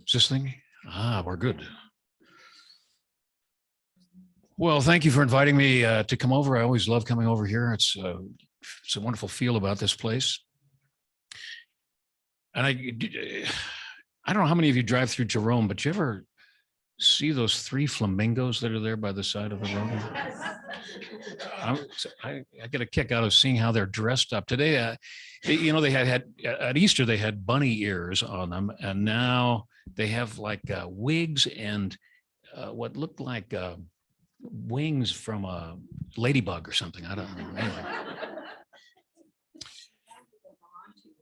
Is this thing? We're good. Well, thank you for inviting me to come over. I always love coming over here. It's a wonderful feel about this place. And I don't know how many of you drive through Jerome, but you ever see those 3 flamingos that are there by the side of the road? I get a kick out of seeing how they're dressed up today. They had at Easter, they had bunny ears on them, and now they have like wigs and what looked like wings from a ladybug or something. I don't know. Anyway.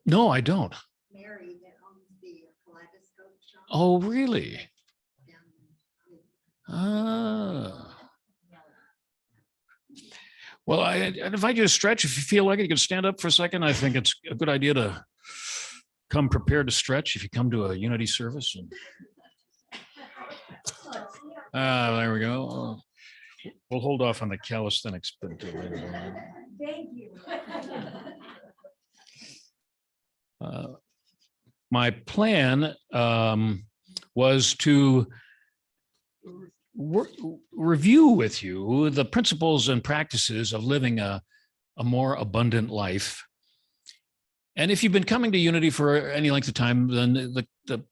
No, I don't. Mary that owns the kaleidoscope shop. Oh, really? Well, I invite you to stretch. If you feel like it, you can stand up for a second. I think it's a good idea to come prepared to stretch if you come to a Unity service. There we go. We'll hold off on the calisthenics bit until later on. Thank you. My plan was to review with you the principles and practices of living a more abundant life. And if you've been coming to Unity for any length of time, then the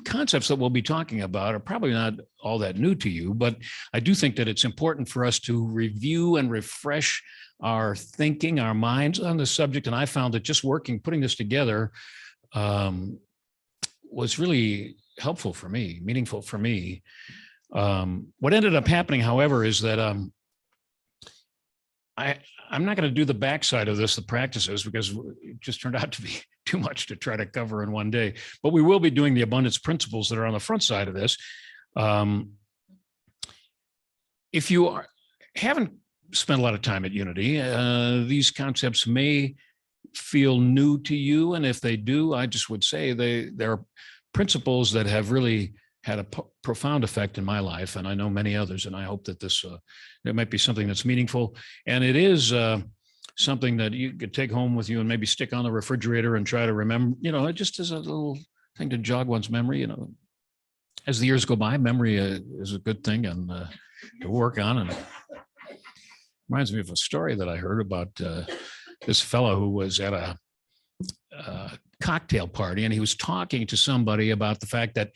concepts that we'll be talking about are probably not all that new to you, but I do think that it's important for us to review and refresh our thinking, our minds on the subject. And I found that just putting this together was really helpful for me, meaningful for me. What ended up happening, however, is that I'm not going to do the backside of this, the practices, because it just turned out to be too much to try to cover in one day. But we will be doing the abundance principles that are on the front side of this. If you haven't spent a lot of time at Unity, these concepts may feel new to you. And if they do, I just would say they're principles that have really had a profound effect in my life, and I know many others, and I hope that there might be something that's meaningful. And it is something that you could take home with you and maybe stick on the refrigerator and try to remember, it just is a little thing to jog one's memory. As the years go by, memory is a good thing and to work on. And it reminds me of a story that I heard about this fellow who was at a cocktail party, and he was talking to somebody about the fact that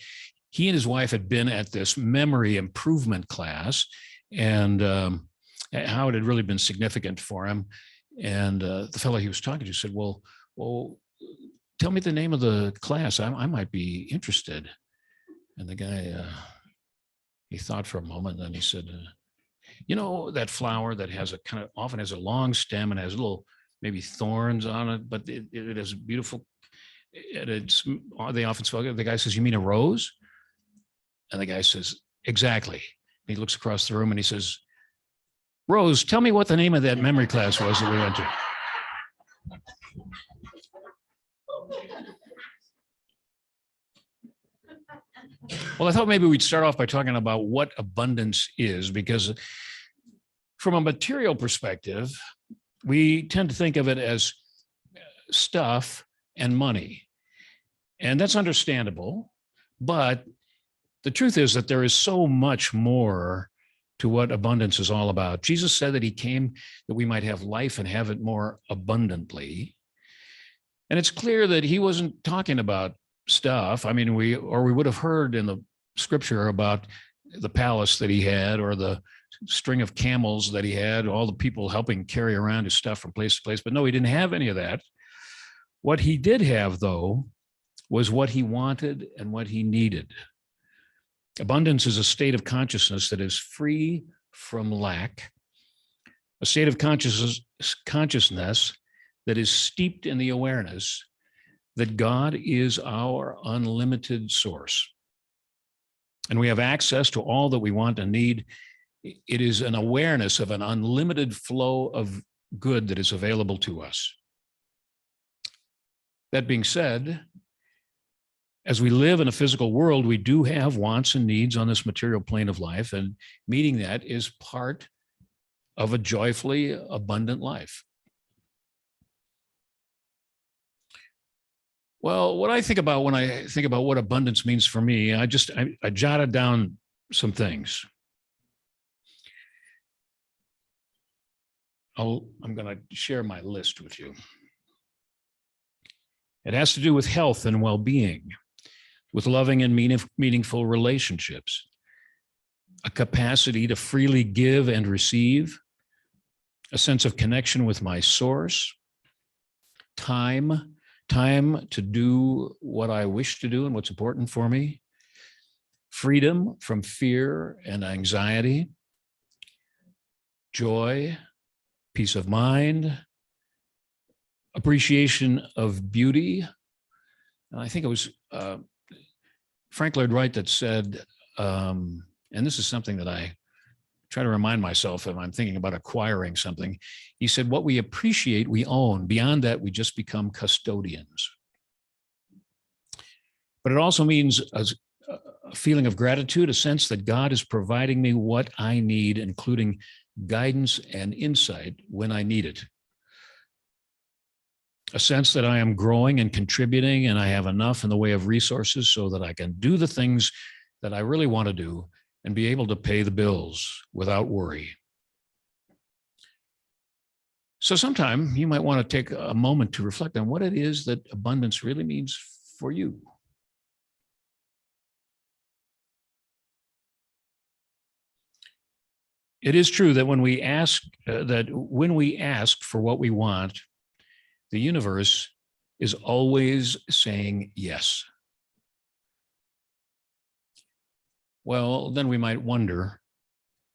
he and his wife had been at this memory improvement class, and how it had really been significant for him. And the fellow he was talking to said, well, tell me the name of the class. I might be interested. And the guy, he thought for a moment, and then he said, that flower that often has a long stem and has little maybe thorns on it, but it is beautiful. They often spell it. The guy says, you mean a rose? And the guy says, exactly. And he looks across the room and he says, Rose, tell me what the name of that memory class was that we went to. Well, I thought maybe we'd start off by talking about what abundance is, because from a material perspective, we tend to think of it as stuff and money. And that's understandable, but the truth is that there is so much more to what abundance is all about. Jesus said that he came that we might have life and have it more abundantly. And it's clear that he wasn't talking about stuff. I mean, we would have heard in the scripture about the palace that he had, or the string of camels that he had, all the people helping carry around his stuff from place to place. But no, he didn't have any of that. What he did have, though, was what he wanted and what he needed. Abundance is a state of consciousness that is free from lack, a state of consciousness that is steeped in the awareness that God is our unlimited source. And we have access to all that we want and need. It is an awareness of an unlimited flow of good that is available to us. That being said, as we live in a physical world, we do have wants and needs on this material plane of life, and meeting that is part of a joyfully abundant life. Well, what I think about when I think about what abundance means for me, I jotted down some things. I'm going to share my list with you. It has to do with health and well-being, with loving and meaningful relationships, a capacity to freely give and receive, a sense of connection with my source, time to do what I wish to do and what's important for me, freedom from fear and anxiety, joy, peace of mind, appreciation of beauty. And I think it was Frank Lloyd Wright that said, and this is something that I try to remind myself if I'm thinking about acquiring something. He said, what we appreciate, we own. Beyond that, we just become custodians. But it also means a feeling of gratitude, a sense that God is providing me what I need, including guidance and insight when I need it. A sense that I am growing and contributing and I have enough in the way of resources so that I can do the things that I really want to do and be able to pay the bills without worry. So sometime you might want to take a moment to reflect on what it is that abundance really means for you. It is true that when we ask for what we want, the universe is always saying yes. Well, then we might wonder,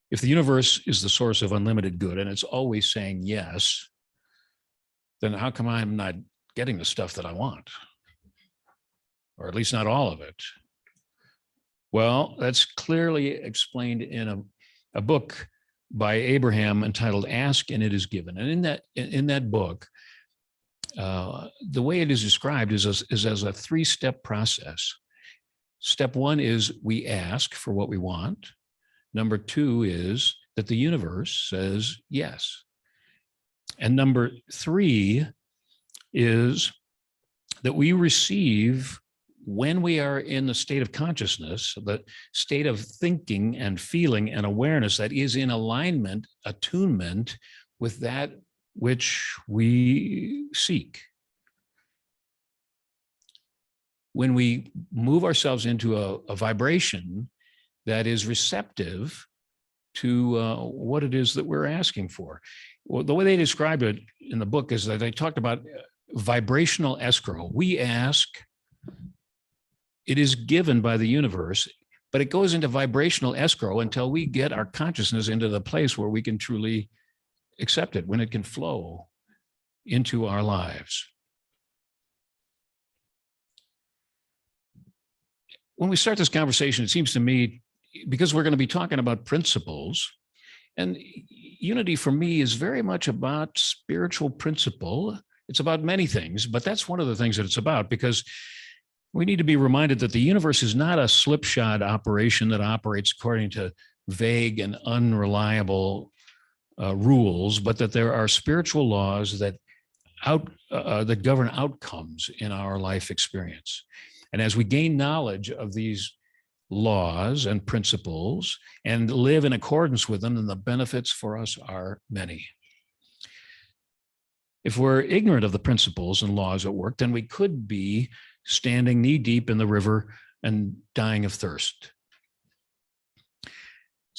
if the universe is the source of unlimited good and it's always saying yes, then how come I'm not getting the stuff that I want? Or at least not all of it. Well, that's clearly explained in a book by Abraham entitled Ask and It Is Given. And in that book, the way it is described is as a three-step process. Step one is we ask for what we want. Number two is that the universe says yes. And number three is that we receive when we are in the state of consciousness, the state of thinking and feeling and awareness that is in alignment, attunement with that which we seek. When we move ourselves into a vibration that is receptive to what it is that we're asking for. Well, the way they described it in the book is that they talked about vibrational escrow. We ask, it is given by the universe, but it goes into vibrational escrow until we get our consciousness into the place where we can truly accept it, when it can flow into our lives. When we start this conversation, it seems to me, because we're going to be talking about principles, and unity for me is very much about spiritual principle. It's about many things, but that's one of the things that it's about, because we need to be reminded that the universe is not a slipshod operation that operates according to vague and unreliable rules, but that there are spiritual laws that govern outcomes in our life experience. And as we gain knowledge of these laws and principles and live in accordance with them, then the benefits for us are many. If we're ignorant of the principles and laws at work, then we could be standing knee deep in the river and dying of thirst.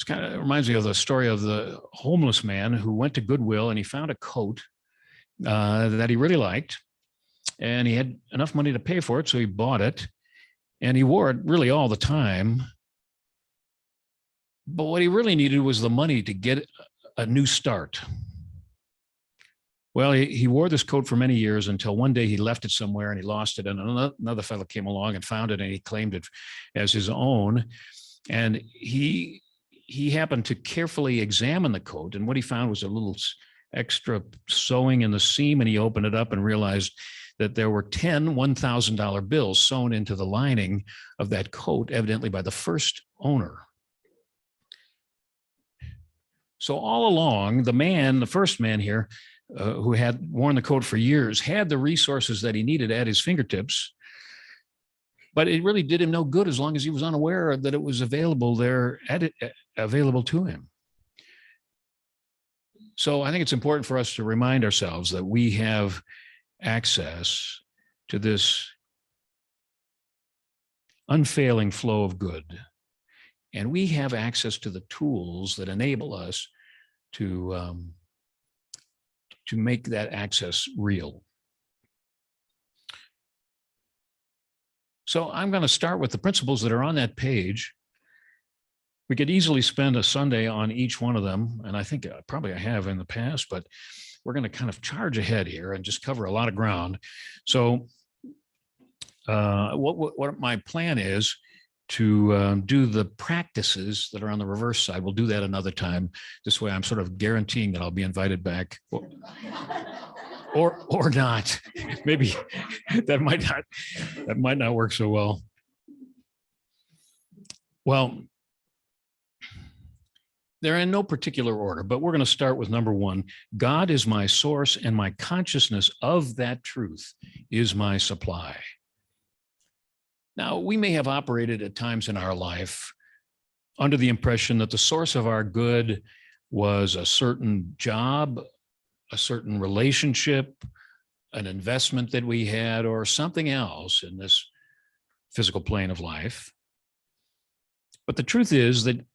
It reminds me of the story of the homeless man who went to Goodwill and he found a coat that he really liked, and he had enough money to pay for it, so he bought it, and he wore it really all the time. But what he really needed was the money to get a new start. Well, he wore this coat for many years until one day he left it somewhere and he lost it, and another fellow came along and found it, and he claimed it as his own. And he happened to carefully examine the coat, and what he found was a little extra sewing in the seam, and he opened it up and realized that there were 10 $1,000 bills sewn into the lining of that coat, evidently by the first owner. So all along, the first man here, who had worn the coat for years, had the resources that he needed at his fingertips, but it really did him no good as long as he was unaware that it was available there, available to him. So I think it's important for us to remind ourselves that we have access to this unfailing flow of good. And we have access to the tools that enable us to make that access real. So I'm going to start with the principles that are on that page. We could easily spend a Sunday on each one of them, and I think probably I have in the past, but we're going to kind of charge ahead here and just cover a lot of ground. So what my plan is to do the practices that are on the reverse side. We'll do that another time. This way I'm sort of guaranteeing that I'll be invited back or not. Maybe that might not work so well. Well, they're in no particular order, but we're going to start with number one. God is my source, and my consciousness of that truth is my supply. Now, we may have operated at times in our life under the impression that the source of our good was a certain job, a certain relationship, an investment that we had, or something else in this physical plane of life. But the truth is that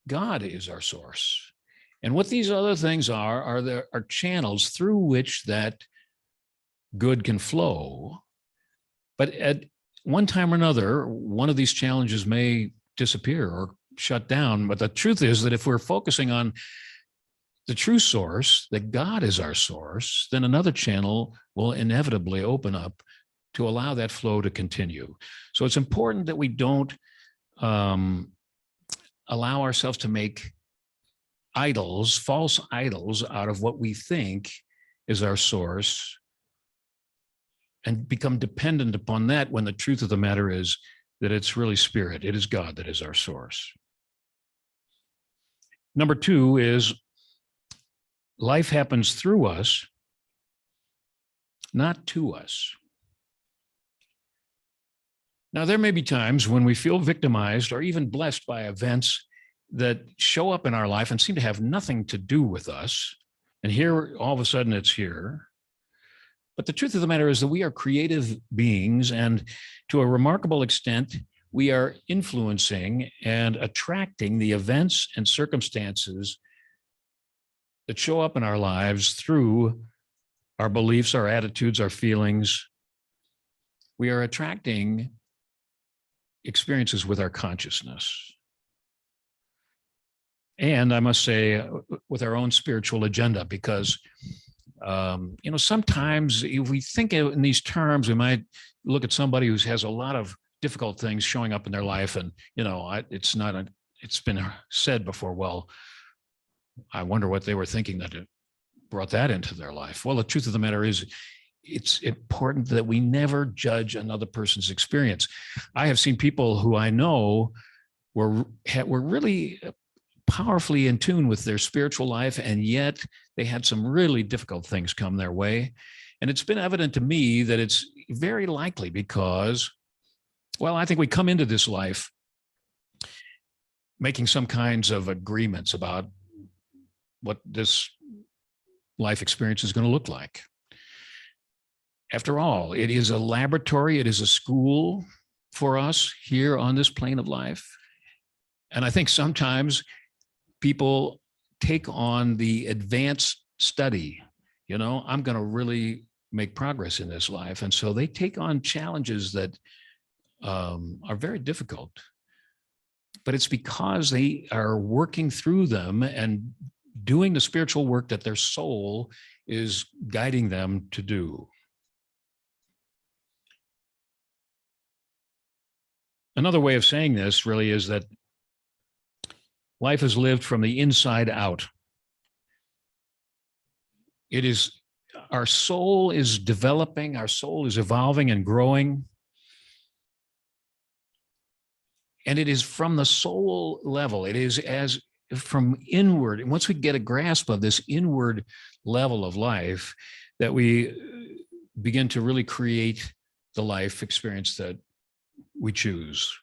God is our source. And what these other things are channels through which that good can flow. But at one time or another, one of these challenges may disappear or shut down. But the truth is that if we're focusing on the true source, that God is our source, then another channel will inevitably open up to allow that flow to continue. So it's important that we don't allow ourselves to make idols, false idols, out of what we think is our source and become dependent upon that when the truth of the matter is that it's really spirit. It is God that is our source. Number two is life happens through us, not to us. Now, there may be times when we feel victimized or even blessed by events that show up in our life and seem to have nothing to do with us. And here, all of a sudden, it's here. But the truth of the matter is that we are creative beings, and to a remarkable extent, we are influencing and attracting the events and circumstances that show up in our lives through our beliefs, our attitudes, our feelings. We are attracting experiences with our consciousness. And I must say, with our own spiritual agenda, because sometimes if we think in these terms, we might look at somebody who has a lot of difficult things showing up in their life, and it's been said before, well, I wonder what they were thinking that it brought that into their life. Well, the truth of the matter is, it's important that we never judge another person's experience. I have seen people who I know were really powerfully in tune with their spiritual life, and yet they had some really difficult things come their way. And it's been evident to me that it's very likely because, well, I think we come into this life making some kinds of agreements about what this life experience is going to look like. After all, it is a laboratory, it is a school for us here on this plane of life. And I think sometimes people take on the advanced study, I'm going to really make progress in this life. And so they take on challenges that are very difficult. But it's because they are working through them and doing the spiritual work that their soul is guiding them to do. Another way of saying this really is that life is lived from the inside out. It is, our soul is developing, our soul is evolving and growing. And it is from the soul level. It is as from inward. And once we get a grasp of this inward level of life that we begin to really create the life experience that we choose.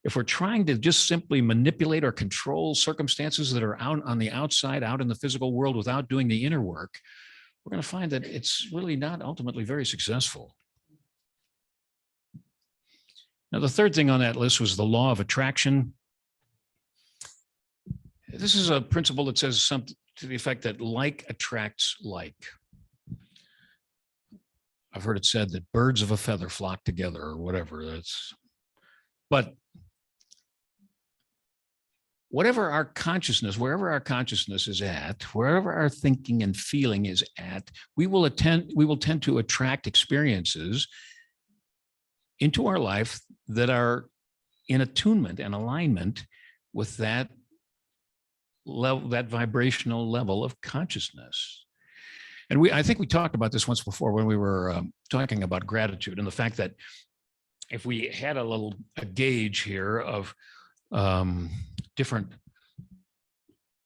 If we're trying to just simply manipulate or control circumstances that are out on the outside, out in the physical world without doing the inner work, we're going to find that it's really not ultimately very successful. Now, the third thing on that list was the law of attraction. This is a principle that says something to the effect that like attracts like. I've heard it said that birds of a feather flock together or whatever. But whatever our consciousness, wherever our consciousness is at, wherever our thinking and feeling is at, we will tend to attract experiences into our life that are in attunement and alignment with that level, that vibrational level of consciousness. And I think we talked about this once before when we were talking about gratitude and the fact that if we had a gauge here of different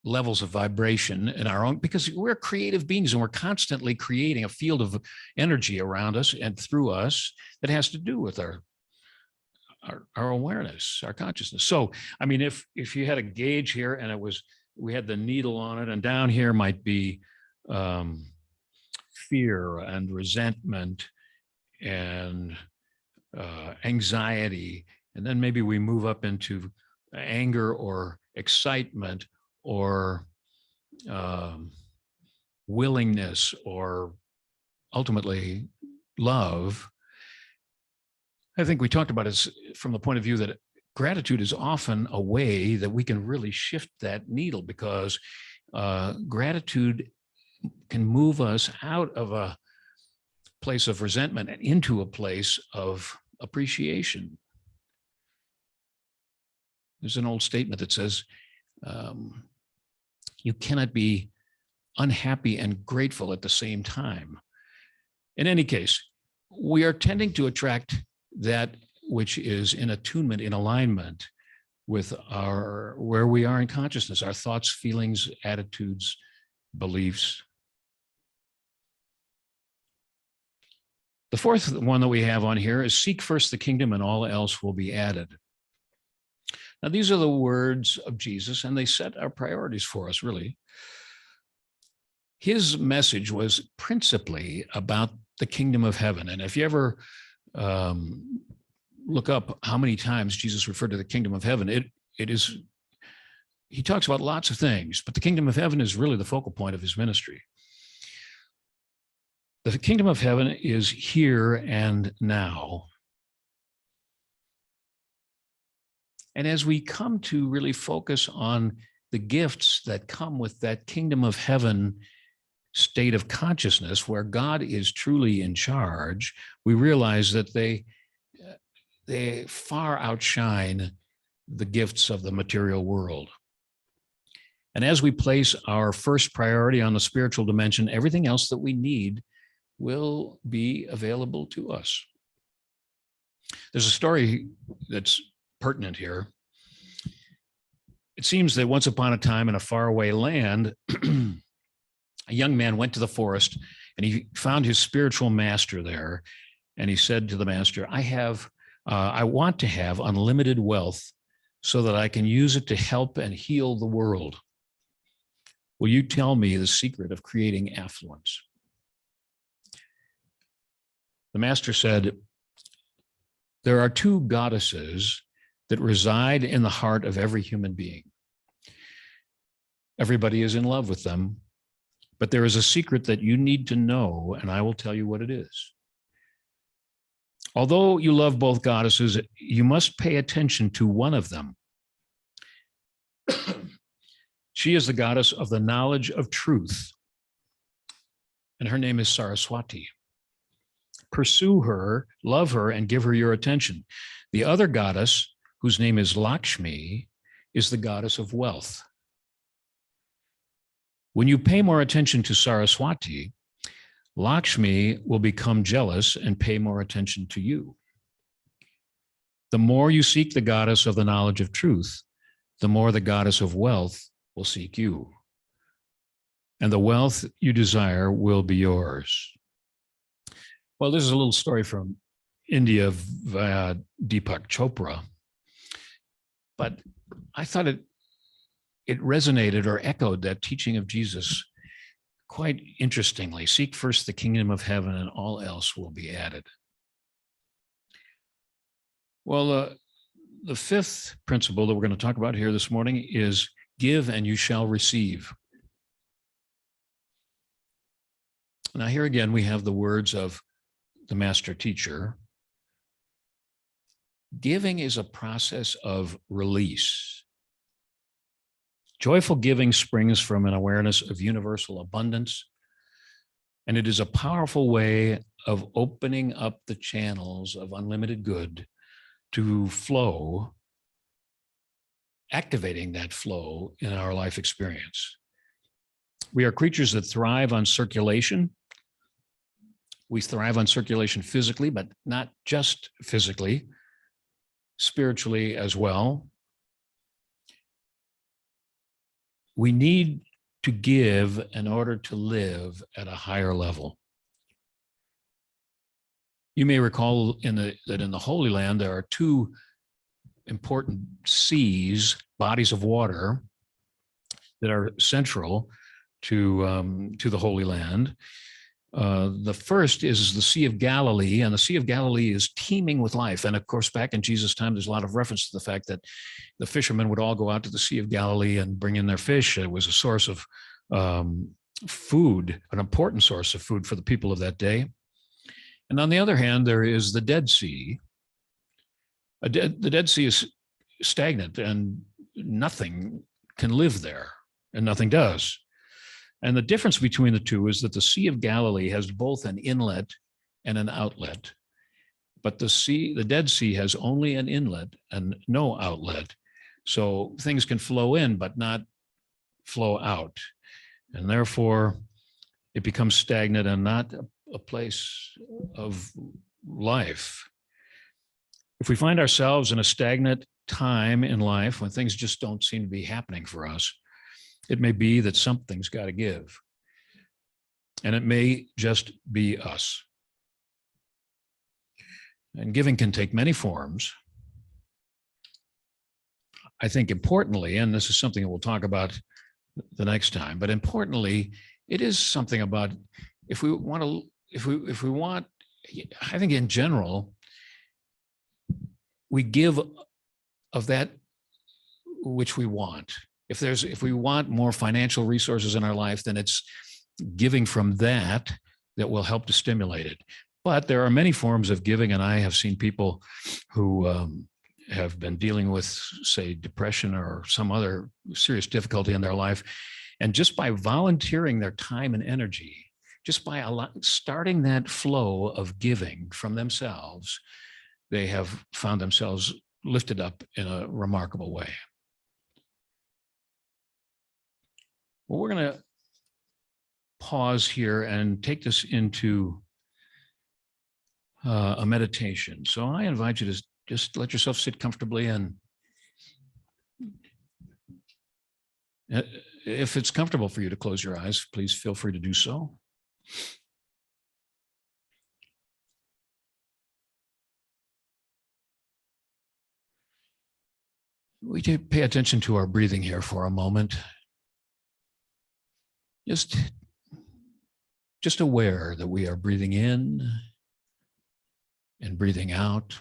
levels of vibration in our own, because we're creative beings and we're constantly creating a field of energy around us and through us that has to do with our awareness, our consciousness. So, I mean, if you had a gauge here and we had the needle on it, and down here might be fear and resentment and anxiety, and then maybe we move up into anger or excitement or willingness or ultimately love. I think we talked about it from the point of view that gratitude is often a way that we can really shift that needle, because gratitude can move us out of a place of resentment and into a place of appreciation. There's an old statement that says, you cannot be unhappy and grateful at the same time. In any case, we are tending to attract that which is in attunement, in alignment with where we are in consciousness, our thoughts, feelings, attitudes, beliefs. The fourth one that we have on here is seek first the kingdom and all else will be added. Now, these are the words of Jesus, and they set our priorities for us, really. His message was principally about the kingdom of heaven. And if you ever look up how many times Jesus referred to the kingdom of heaven, he talks about lots of things, but the kingdom of heaven is really the focal point of his ministry. The kingdom of heaven is here and now. And as we come to really focus on the gifts that come with that kingdom of heaven state of consciousness, where God is truly in charge, we realize that they far outshine the gifts of the material world. And as we place our first priority on the spiritual dimension, everything else that we need will be available to us. There's a story that's pertinent here. It seems that once upon a time in a faraway land, a young man went to the forest and he found his spiritual master there. And he said to the master, I want to have unlimited wealth so that I can use it to help and heal the world. Will you tell me the secret of creating affluence? The master said, there are two goddesses that reside in the heart of every human being. Everybody is in love with them, but there is a secret that you need to know, and I will tell you what it is. Although you love both goddesses, you must pay attention to one of them. She is the goddess of the knowledge of truth, and her name is Saraswati. Pursue her, love her, and give her your attention. The other goddess, whose name is Lakshmi, is the goddess of wealth. When you pay more attention to Saraswati, Lakshmi will become jealous and pay more attention to you. The more you seek the goddess of the knowledge of truth, the more the goddess of wealth will seek you. and the wealth you desire will be yours. Well, this is a little story from India via Deepak Chopra, but I thought it resonated or echoed that teaching of Jesus quite interestingly. Seek first the kingdom of heaven and all else will be added. Well, the fifth principle that we're going to talk about here this morning is give and you shall receive. Now, here again, we have the words of the master teacher. Giving is a process of release. Joyful giving springs from an awareness of universal abundance, and it is a powerful way of opening up the channels of unlimited good to flow, activating that flow in our life experience. We are creatures that thrive on circulation. We thrive on circulation physically, but not just physically, spiritually as well. We need to give in order to live at a higher level. You may recall that in the Holy Land, there are two important seas, bodies of water, that are central to the Holy Land. The first is the Sea of Galilee, and the Sea of Galilee is teeming with life. And of course, back in Jesus' time, there's a lot of reference to the fact that the fishermen would all go out to the Sea of Galilee and bring in their fish. It was a source of food, an important source of food for the people of that day. And on the other hand, there is the Dead Sea. The Dead Sea is stagnant and nothing can live there, and nothing does. And the difference between the two is that the Sea of Galilee has both an inlet and an outlet, but the Dead Sea has only an inlet and no outlet. So things can flow in, but not flow out. And therefore, it becomes stagnant and not a place of life. If we find ourselves in a stagnant time in life when things just don't seem to be happening for us, it may be that something's got to give. And it may just be us. And giving can take many forms. I think importantly, and this is something that we'll talk about the next time, but importantly, it is something about if we want, I think in general, we give of that which we want. If we want more financial resources in our life, then it's giving from that will help to stimulate it. But there are many forms of giving, and I have seen people who have been dealing with, say, depression or some other serious difficulty in their life, and just by volunteering their time and energy, just by starting that flow of giving from themselves, they have found themselves lifted up in a remarkable way. Well, we're going to pause here and take this into a meditation. So I invite you to just let yourself sit comfortably, and if it's comfortable for you to close your eyes, please feel free to do so. We can pay attention to our breathing here for a moment. Just aware that we are breathing in and breathing out.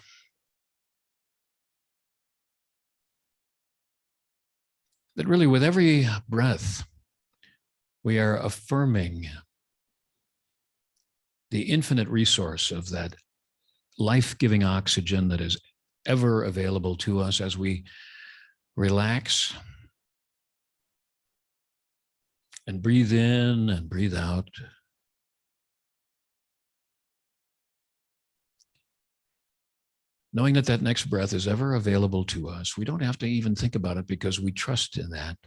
That really with every breath, we are affirming the infinite resource of that life-giving oxygen that is ever available to us as we relax and breathe in and breathe out. Knowing that that next breath is ever available to us. We don't have to even think about it because we trust in that.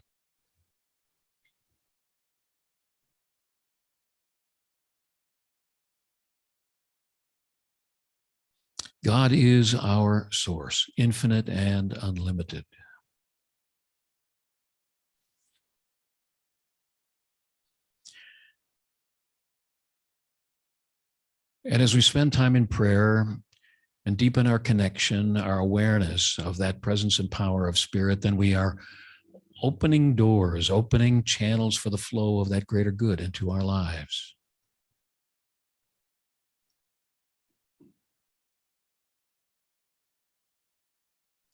God is our source, infinite and unlimited. And as we spend time in prayer and deepen our connection, our awareness of that presence and power of Spirit, then we are opening doors, opening channels for the flow of that greater good into our lives.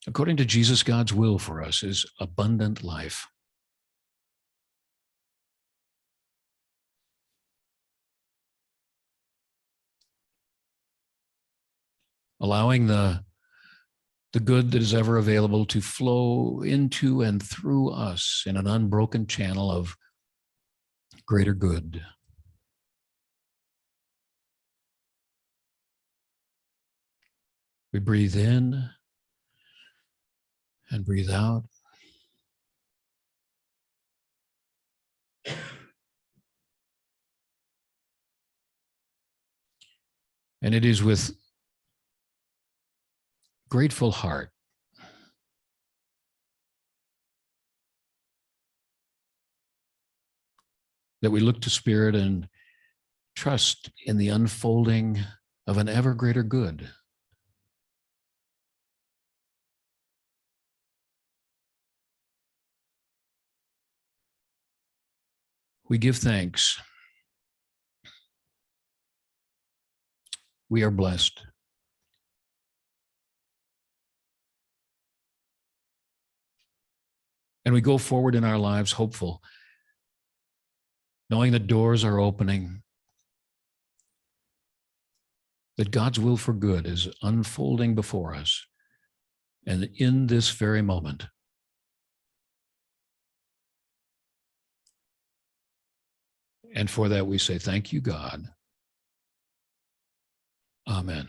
According to Jesus, God's will for us is abundant life. Allowing the good that is ever available to flow into and through us in an unbroken channel of greater good. We breathe in and breathe out. And it is with grateful heart that we look to Spirit and trust in the unfolding of an ever greater good. We give thanks. We are blessed. And we go forward in our lives hopeful, knowing that doors are opening, that God's will for good is unfolding before us. And in this very moment, and for that we say, thank you, God. Amen.